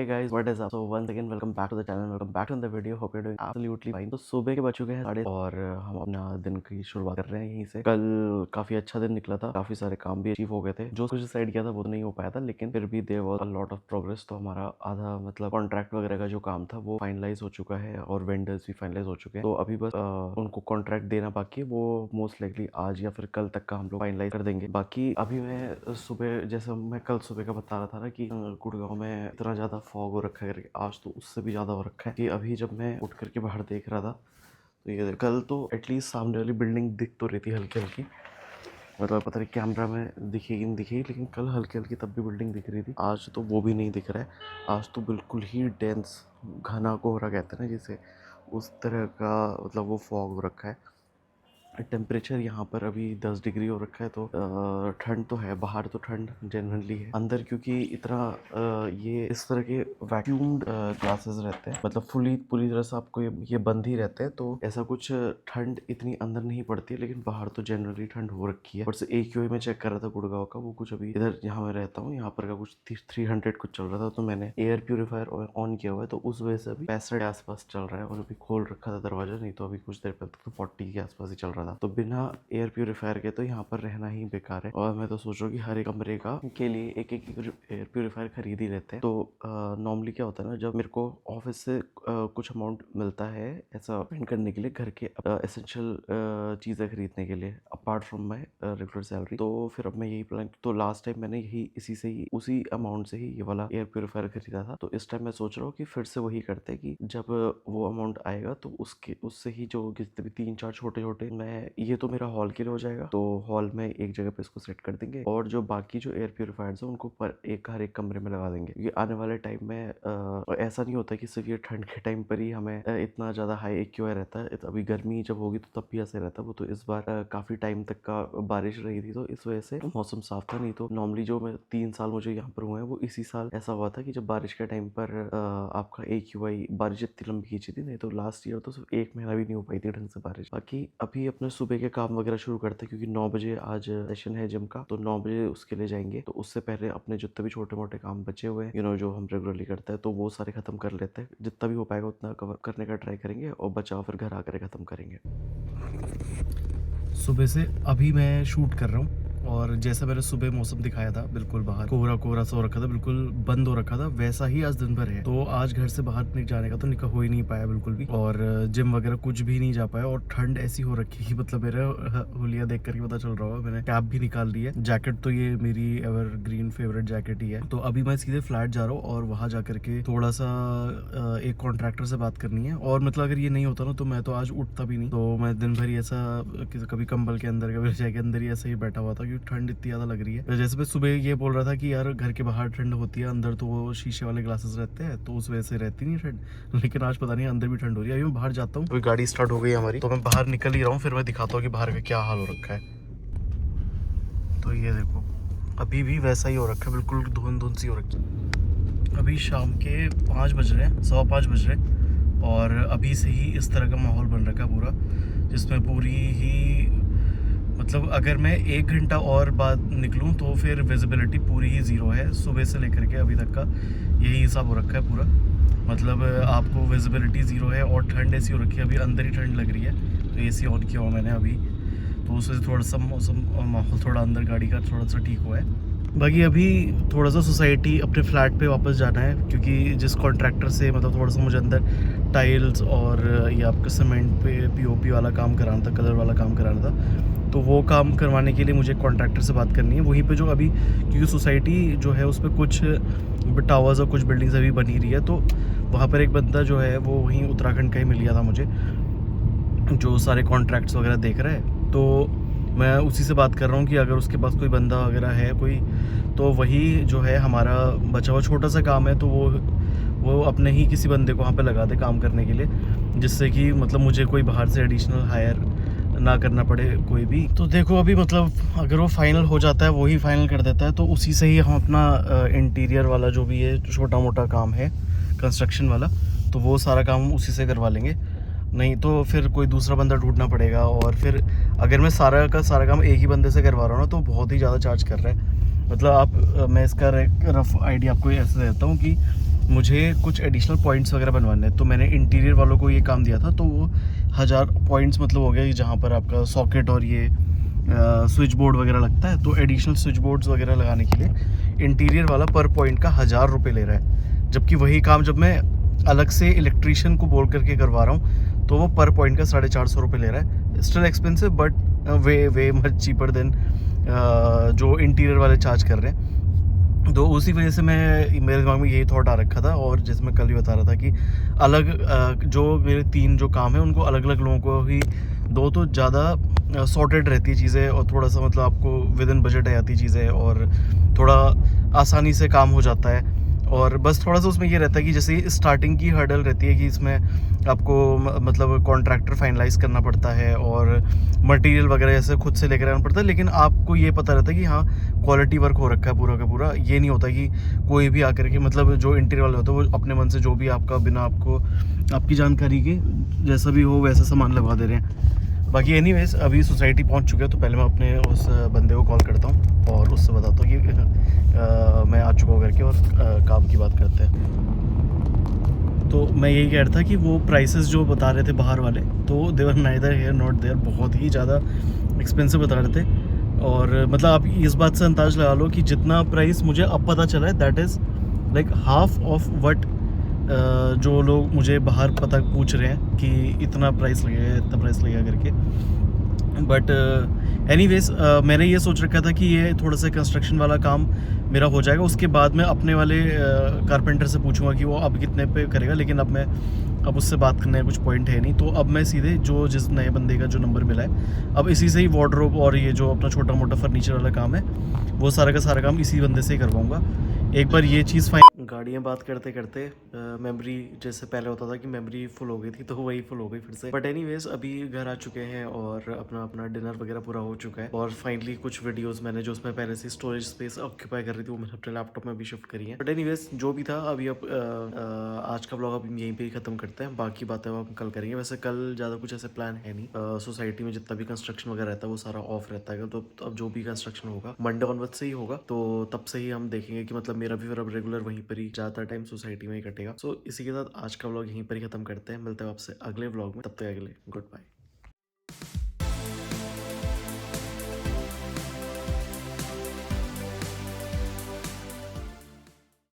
Hey guys, what is up? So once again, welcome back to the channel. Welcome back to the video. Hope you're doing absolutely fine. तो सुबह के बज चुके हैं 8:30 और हम अपना दिन की शुरुआत कर रहे हैं यहीं से। कल काफी अच्छा दिन निकला था, काफी सारे काम भी अचीव हो गए थे। जो कुछ डिसाइड किया था वो तो नहीं हो पाया था, लेकिन फिर भी there was a lot of progress. तो हमारा आधा मतलब कॉन्ट्रैक्ट वगैरह का जो काम था वो फाइनलाइज हो चुका है और वेंडर्स भी फाइनलाइज हो चुके हैं। तो अभी बस उनको कॉन्ट्रैक्ट देना बाकी है, वो मोस्ट लाइकली आज या फिर कल तक का हम लोग फाइनलाइज कर देंगे। बाकी अभी मैं सुबह, जैसे मैं कल सुबह का बता रहा था ना कि गुड़गांव में इतना ज्यादा फॉग हो रखा है, आज तो उससे भी ज्यादा हो रखा है कि अभी जब मैं उठ करके बाहर देख रहा था तो ये कल तो एटलीस्ट सामने वाली बिल्डिंग दिख तो रही थी हल्की हल्की, मतलब पता नहीं कैमरा में दिखेगी नहीं दिखेगी, लेकिन कल हल्की हल्की तब भी बिल्डिंग दिख रही थी। आज तो वो भी नहीं दिख रहा है। आज तो बिल्कुल ही डेंस घना कोहरा कहते हैं ना जिसे, उस तरह का मतलब वो फॉग हो रखा है। टेम्परेचर यहाँ पर अभी 10 डिग्री हो रखा है, तो ठंड तो है। बाहर तो ठंड जनरली है, अंदर क्योंकि इतना ये इस तरह के वैक्यूम्ड ग्लासेस रहते हैं, मतलब पूरी तरह से आपको ये बंद ही रहते हैं, तो ऐसा कुछ ठंड इतनी अंदर नहीं पड़ती है। लेकिन बाहर तो जनरली ठंड हो रखी है। और से AQI में चेक कर रहा था गुड़गांव का, वो कुछ अभी इधर जहाँ मैं रहता हूँ यहाँ पर का कुछ 300 कुछ चल रहा था। तो मैंने एयर प्यूरिफायर ऑन किया हुआ है, तो उस वजह से अभी 65 के आसपास चल रहा है। और अभी खोल रखा था दरवाजा, नहीं तो अभी कुछ देर पहले तो 40 के आसपास ही चल रहा था। तो बिना एयर प्यूरिफायर के तो यहाँ पर रहना ही बेकार है। और मैं तो सोच रहा हूँ कि हर एक कमरे का के लिए एक एयर प्यूरिफायर खरीद ही लेते हैं। तो नॉर्मली क्या होता है ना, जब मेरे को ऑफिस से कुछ अमाउंट मिलता है ऐसा स्पेंड करने के लिए, घर के एसेंशियल चीज़ें खरीदने के लिए apart from my regular salary, तो फिर अब मैं यही प्लान, तो लास्ट टाइम मैंने यही उसी अमाउंट से ही ये वाला एयर प्यूरिफायर खरीदा था। तो इस टाइम मैं सोच रहा हूँ कि फिर से वही करते हैं कि जब वो अमाउंट आएगा तो उससे ही जो जितने भी 3-4 छोटे मैं, ये तो मेरा हॉल के लिए हो जाएगा, तो हॉल में एक जगह पे इसको सेट कर देंगे। और जो बाकी जो एयर प्यूरिफायर्स हैं उनको पर हर एक कमरे में लगा देंगे। क्योंकि आने वाले टाइम में ऐसा नहीं होता कि सिर्फ ये ठंड के टाइम पर ही हमें इतना ज़्यादा हाई AQI रहता है। अभी गर्मी जब होगी तो तब भी ऐसे रहता है। वो तो इस बार काफ़ी टाइम तक का बारिश रही थी, तो इस वजह से मौसम साफ था। नहीं तो नॉर्मली जो मैं 3 साल मुझे यहाँ पर हुए हैं, वो इसी साल ऐसा हुआ था कि जब बारिश के टाइम पर आपका AQI, बारिश इतनी लंबी खींची थी। नहीं तो लास्ट ईयर तो सिर्फ 1 महीना भी नहीं हो पाई थी ढंग से बारिश। बाकी अभी अपने सुबह के काम वगैरह शुरू करते हैं, क्योंकि 9 बजे आज सेशन है जिम का, तो 9 बजे उसके लिए जाएंगे। तो उससे पहले अपने जितने भी छोटे मोटे काम बचे हुए हैं जो हम रेगुलरली करते हैं, तो वो सारे खत्म कर लेते हैं। जितना भी हो पाएगा उतना कवर करने का ट्राई करेंगे, और बचाव फिर घर आकर खत्म करेंगे। सुबह से अभी मैं शूट कर रहा हूँ, और जैसा मैंने सुबह मौसम दिखाया था, बिल्कुल बाहर कोहरा कोहरा सा हो रखा था, बिल्कुल बंद हो रखा था, वैसा ही आज दिन भर है। तो आज घर से बाहर जाने का तो निकल हो ही नहीं पाया बिल्कुल भी, और जिम वगैरह कुछ भी नहीं जा पाया। और ठंड ऐसी हो रखी है, मतलब मेरा हुलिया देख करके पता चल रहा होगा, मैंने कैप भी निकाल ली है। जैकेट तो ये मेरी एवरग्रीन फेवरेट जैकेट ही है। तो अभी मैं सीधे फ्लैट जा रहा हूँ, और वहाँ जा करके थोड़ा सा एक कॉन्ट्रैक्टर से बात करनी है। और मतलब अगर ये नहीं होता ना तो मैं तो आज उठता भी नहीं। तो मैं दिन भर ऐसा कभी कंबल के अंदर, कभी रजाई के अंदर ही ऐसे ही बैठा हुआ था, क्योंकि ठंड इतनी ज़्यादा लग रही है। जैसे मैं सुबह ये बोल रहा था कि यार घर के बाहर ठंड होती है, अंदर तो वो शीशे वाले ग्लासेस रहते हैं, तो उस वजह से रहती नहीं ठंड। लेकिन आज पता नहीं अंदर भी ठंड हो रही है। अभी मैं बाहर जाता हूँ, कोई गाड़ी स्टार्ट हो गई हमारी, तो मैं बाहर निकल ही रहा हूँ, फिर मैं दिखाता हूँ कि बाहर का क्या हाल हो रखा है। तो ये देखो, अभी भी वैसा ही हो रखा है, बिल्कुल धुंध सी हो रखी है। अभी शाम के 5 बज रहे हैं, 5:15 बज रहे हैं, और अभी से ही इस तरह का माहौल बन रखा है पूरा, जिसमें पूरी ही मतलब अगर मैं 1 घंटा और बाद निकलूं तो फिर विजिबिलिटी पूरी ही ज़ीरो है। सुबह से लेकर के अभी तक का यही हिसाब हो रखा है पूरा, मतलब आपको विजिबिलिटी ज़ीरो है, और ठंड ऐसी हो रखी है, अभी अंदर ही ठंड लग रही है। तो AC ऑन किया हुआ मैंने अभी, तो उससे थोड़ा सा मौसम माहौल थोड़ा अंदर गाड़ी का थोड़ा सा ठीक हुआ है। बाकी अभी थोड़ा सा सोसाइटी अपने फ्लैट पे वापस जाना है, क्योंकि जिस कॉन्ट्रैक्टर से मतलब थोड़ा सा मुझे अंदर टाइल्स और ये आपका सीमेंट पे POP वाला काम कराना था, कलर वाला काम कराना था, तो वो काम करवाने के लिए मुझे कॉन्ट्रैक्टर से बात करनी है। वहीं पे जो अभी, क्योंकि सोसाइटी जो है उस पर कुछ टावर्स और कुछ बिल्डिंग्स अभी बनी रही है, तो वहाँ पर एक बंदा जो है वो वहीं उत्तराखंड का ही मिल गया था मुझे, जो सारे कॉन्ट्रैक्ट्स वगैरह देख रहा है। तो मैं उसी से बात कर रहा हूँ कि अगर उसके पास कोई बंदा वगैरह है कोई, तो वही जो है हमारा बचा हुआ छोटा सा काम है, तो वो अपने ही किसी बंदे को वहाँ पे लगा दे काम करने के लिए, जिससे कि मतलब मुझे कोई बाहर से एडिशनल हायर ना करना पड़े कोई भी। तो देखो अभी मतलब अगर वो फाइनल हो जाता है, वही फाइनल कर देता है, तो उसी से ही हम अपना इंटीरियर वाला जो भी है छोटा मोटा काम है कंस्ट्रक्शन वाला, तो वो सारा काम उसी से करवा लेंगे। नहीं तो फिर कोई दूसरा बंदा ढूंढना पड़ेगा, और फिर अगर मैं सारा का सारा काम एक ही बंदे से करवा रहा हूँ ना, तो बहुत ही ज़्यादा चार्ज कर रहा है। मतलब मैं इसका रफ आइडिया आपको ऐसे देता हूँ कि मुझे कुछ एडिशनल पॉइंट्स वगैरह बनवाने हैं, तो मैंने इंटीरियर वालों को ये काम दिया था, तो वो 1000 पॉइंट्स मतलब हो गया कि जहाँ पर आपका सॉकेट और ये स्विच बोर्ड वगैरह लगता है, तो एडिशनल स्विच बोर्ड्स वगैरह लगाने के लिए इंटीरियर वाला पर पॉइंट का 1000 रुपये ले रहा है, जबकि वही काम जब मैं अलग से इलेक्ट्रीशियन को बोल करके करवा रहा हूँ तो वो पर पॉइंट का 450 रुपये ले रहा है। Still expensive but way much cheaper than जो इंटीरियर वाले चार्ज कर रहे हैं। तो उसी वजह से मेरे दिमाग में यही थॉट आ रखा था, और जैसे मैं कल ही बता रहा था कि अलग जो मेरे 3 जो काम है उनको अलग अलग लोगों को ही दो, तो ज़्यादा सॉर्टेड रहती है चीज़ें, और थोड़ा सा मतलब आपको विद इन बजट आ जाती चीज़ें, और थोड़ा आसानी से काम हो जाता है। और बस थोड़ा सा उसमें ये रहता है कि जैसे स्टार्टिंग की हर्डल रहती है कि इसमें आपको मतलब कॉन्ट्रैक्टर फाइनलाइज करना पड़ता है, और मटेरियल वगैरह जैसे खुद से लेकर आना पड़ता है, लेकिन आपको ये पता रहता है कि हाँ क्वालिटी वर्क हो रखा है पूरा का पूरा। ये नहीं होता कि कोई भी आकर के मतलब जो इंटीरियर वाले होते हैं वो अपने मन से जो भी आपका बिना आपको आपकी जानकारी के जैसा भी हो वैसा सामान लगवा दे रहे हैं। बाकी एनीवेज अभी सोसाइटी पहुंच चुके हैं, तो पहले मैं अपने उस बंदे को कॉल करता हूं और उससे बताता हूं कि मैं आ चुका हूं करके, और काम की बात करते हैं। तो मैं यही कह रहा था कि वो प्राइसेस जो बता रहे थे बाहर वाले, तो देवर नाइदर हेयर नॉट देयर, बहुत ही ज़्यादा एक्सपेंसिव बता रहे थे। और मतलब आप इस बात से अंदाज़ लगा लो कि जितना प्राइस मुझे अब पता चला है that is like half of what जो लोग मुझे बाहर पता पूछ रहे हैं कि इतना प्राइस लगेगा इतना प्राइस लगेगा करके। बट एनीवेज मैंने ये सोच रखा था कि ये थोड़ा सा कंस्ट्रक्शन वाला काम मेरा हो जाएगा, उसके बाद मैं अपने वाले कारपेंटर से पूछूंगा कि वो अब कितने पे करेगा, लेकिन अब उससे बात करने का कुछ पॉइंट है नहीं। तो अब मैं सीधे जिस नए बंदे का जो नंबर मिला है, अब इसी से ही वार्डरोब और ये जो अपना छोटा मोटा फर्नीचर वाला काम है वो सारा का सारा काम इसी बंदे से ही करवाऊँगा। एक बार ये चीज़ फाइन। गाड़ियाँ बात करते करते मेमोरी, जैसे पहले होता था कि मेमोरी फुल हो गई थी, तो वही फुल हो गई फिर से। बट एनीवेज अभी घर आ चुके हैं और अपना डिनर वगैरह पूरा हो चुका है, और फाइनली कुछ वीडियोस मैंने जो उसमें पहले से स्टोरेज स्पेस ऑक्यूपाई कर रही थी वो मैंने अपने लैपटॉप में भी शिफ्ट करी है। बट एनीवेज जो भी था अभी अब आज का ब्लॉग अभी यहीं पे ही खत्म करते हैं, बाकी बातें हम कल करेंगे। वैसे कल ज़्यादा कुछ ऐसे प्लान है नहीं, सोसाइटी में जितना भी कंस्ट्रक्शन वगैरह रहता है वो सारा ऑफ रहता है, तो अब जो भी कंस्ट्रक्शन होगा मंडे ऑनवर्ड से ही होगा, तो तब से ही हम देखेंगे कि मतलब मेरा भी फिर अब रेगुलर वहीं पर ही ज़्यादा टाइम सोसाइटी में ही कटेगा। सो इसी के साथ आज का व्लॉग यहीं पर ही खत्म करते हैं, मिलते हैं आपसे अगले व्लॉग में, तब तक अगले गुड बाय।